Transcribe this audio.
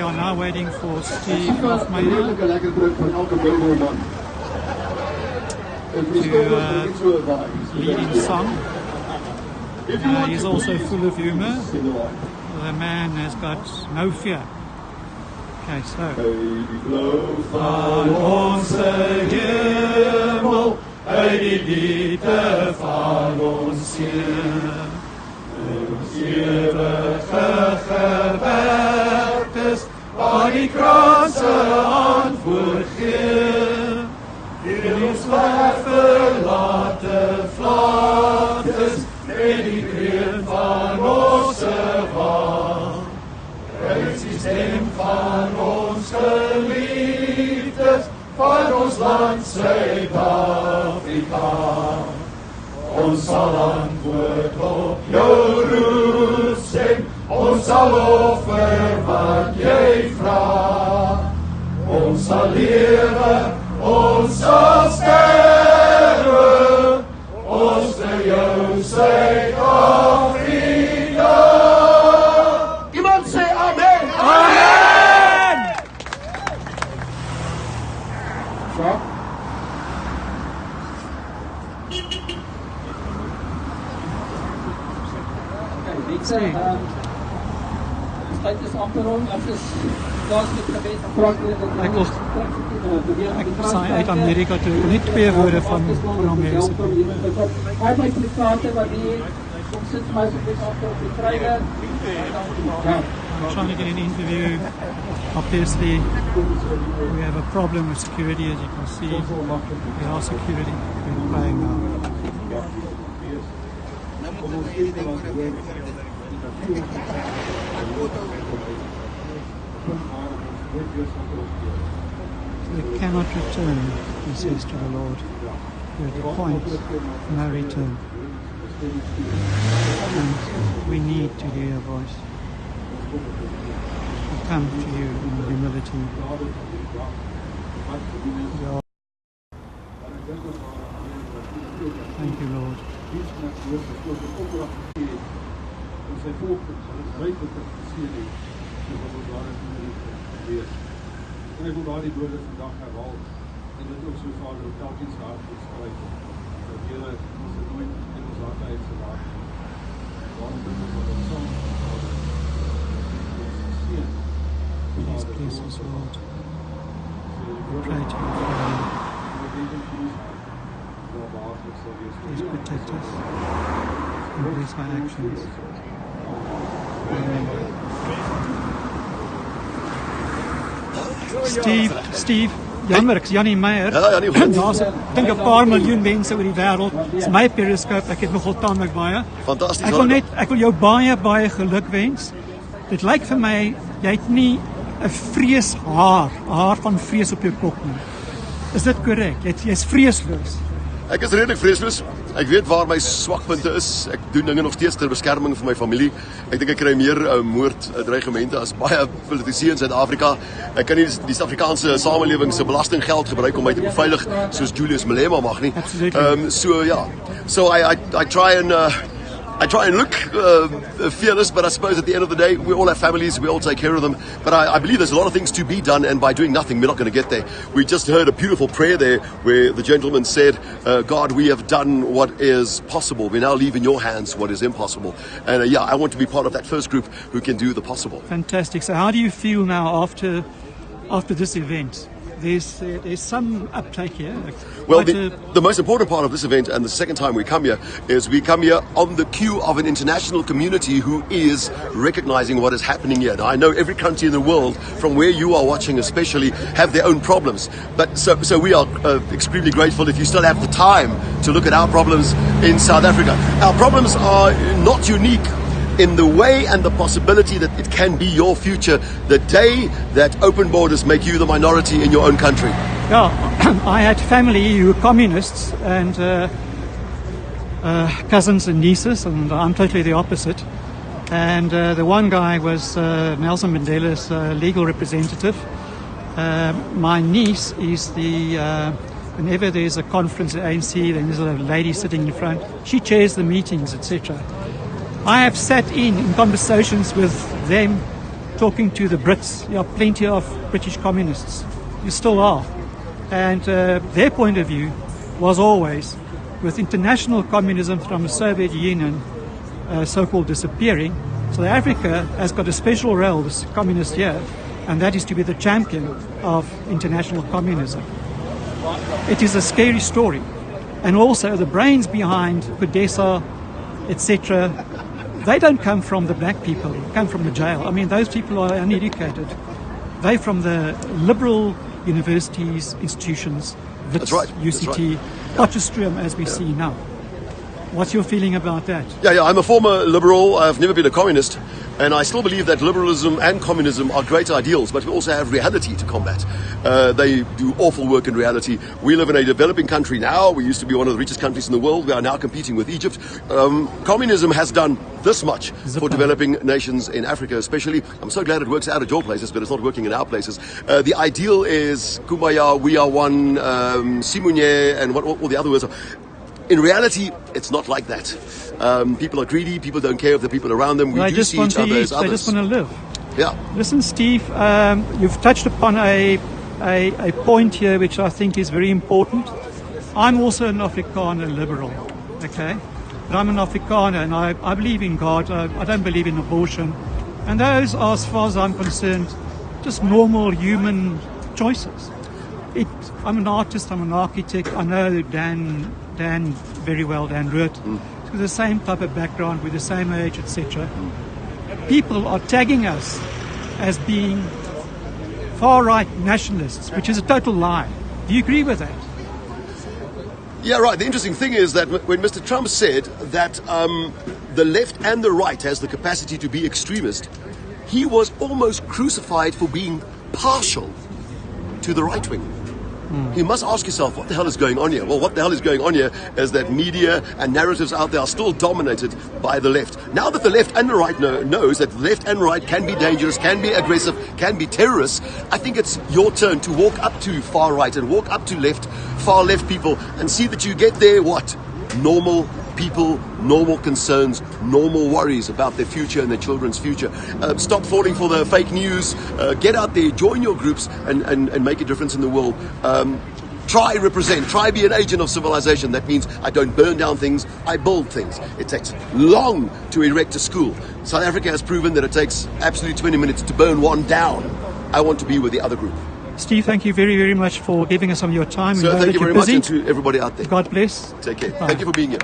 we are now waiting for Steve Hofmeyr to lead in song. He's also full of humor. The man has got no fear. Okay, so. Van onze hemel, uit die liefde van ons Heer. Ons ewige gebergtes, waar die kranse antwoord gee. In ons verlate vlaktes, met die kreun van ons waal. Reis die stem van ons geliefdes, van ons land Suid-Afrika. Ons sal antwoord op jou roepstem, ons sal offer wat jy vra. Ons sal lewe, ons sal sterwe, ons vir jou Suid-Afrika. Iemand sê amen! Amen! Ja. Tyd is amper rond, as is plaaslike gebed Ek saai uit Amerika toe, nie 2 woorde van mense. Al my private wat die kom sit my so dit op die trailer. I'm trying to get an interview. Obviously, we have a problem with security, as you can see. We are security. We're playing now. They cannot return, he says to the Lord. We're at the point of no return. And we need to hear your voice. We come to you in humility. Thank you, Lord. En ek wil daardie woorde vandag herhaal en dit ook so Vader op elkeen se hart skryf dat Here ons dit nooit in ons harte uit sal laat. Daarom bid ons dat ons saam seën. Please bless us, Lord. We pray to you, Father. Please protect us and bless our actions. Amen. Steve, jammer, ek's Janie Meyer. Ja, Janie, goed. Daar's ek dink 'n paar miljoen mense oor die wêreld. Dis my periscope, ek het nogal taamlik baie. Fantasties. Ek wil jou baie geluk wens. Dit lyk vir my jy het nie 'n haar van vrees op jou kop nie. Is dit korrek? Jy's vreesloos. Ek is redelik vreesloos. Ek weet waar my swakpunte is. Ek doen dinge nog steeds ter beskerming van my familie. Ek dink ek kry meer moorddreigemente as baie politici in Suid-Afrika. Ek kan nie die Suid-Afrikaanse samelewing se belastinggeld gebruik om my te beveilig soos Julius Malema mag nie. So I try and look fearless, but I suppose at the end of the day, we all have families, we all take care of them. But I believe there's a lot of things to be done, and by doing nothing, we're not going to get there. We just heard a beautiful prayer there where the gentleman said, God, we have done what is possible. We now leave in your hands what is impossible. And I want to be part of that first group who can do the possible. Fantastic. So how do you feel now after this event? There's some uptake here. Well, the most important part of this event, and the second time we come here, is we come here on the cue of an international community who is recognizing what is happening here. Now, I know every country in the world, from where you are watching especially, have their own problems. But so we are extremely grateful if you still have the time to look at our problems in South Africa. Our problems are not unique in the way and the possibility that it can be your future the day that open borders make you the minority in your own country. Yeah, I had family who were communists and cousins and nieces, and I'm totally the opposite. And the one guy was Nelson Mandela's legal representative. My niece is whenever there's a conference at ANC, then there's a lady sitting in front. She chairs the meetings, etc. I have sat in conversations with them talking to the Brits, there are plenty of British communists. You still are. And their point of view was always, with international communism from the Soviet Union so-called disappearing, South Africa has got a special role, this communist here, and that is to be the champion of international communism. It is a scary story. And also the brains behind Kudesa, etc., they don't come from the black people, they come from the jail. I mean, those people are uneducated. They're from the liberal universities, institutions, That's right. UCT, Potchefstroom, as we see now. What's your feeling about that? Yeah, I'm a former liberal. I've never been a communist. And I still believe that liberalism and communism are great ideals, but we also have reality to combat. They do awful work in reality. We live in a developing country now. We used to be one of the richest countries in the world. We are now competing with Egypt. Communism has done this much for developing nations in Africa, especially. I'm so glad it works out at your places, but it's not working in our places. The ideal is Kumbaya, we are one, Simunye, and what all the other words are. In reality, it's not like that. People are greedy. People don't care of the people around them. We do see each other as others. They just want to live. Yeah. Listen, Steve, you've touched upon a point here which I think is very important. I'm also an Afrikaner liberal, okay? But I'm an Afrikaner and I believe in God. I don't believe in abortion. And those are, as far as I'm concerned, just normal human choices. I'm an artist, I'm an architect. I know Dan very well, Dan Root. With the same type of background, with the same age, etc. People are tagging us as being far-right nationalists, which is a total lie. Do you agree with that? Yeah, right. The interesting thing is that when Mr. Trump said that the left and the right has the capacity to be extremist, he was almost crucified for being partial to the right wing. You must ask yourself, what the hell is going on here? Well, what the hell is going on here is that media and narratives out there are still dominated by the left. Now that the left and the right knows that the left and right can be dangerous, can be aggressive, can be terrorists, I think it's your turn to walk up to far right and walk up to far left people and see that you get there what? Normal people, normal concerns, normal worries about their future and their children's future. Stop falling for the fake news. Get out there, join your groups and make a difference in the world. Try represent, try be an agent of civilization. That means I don't burn down things, I build things. It takes long to erect a school. South Africa has proven that it takes absolutely 20 minutes to burn one down. I want to be with the other group. Steve, thank you very, very much for giving us some of your time. So thank you very much, and to everybody out there. God bless. Take care. Bye. Thank you for being here.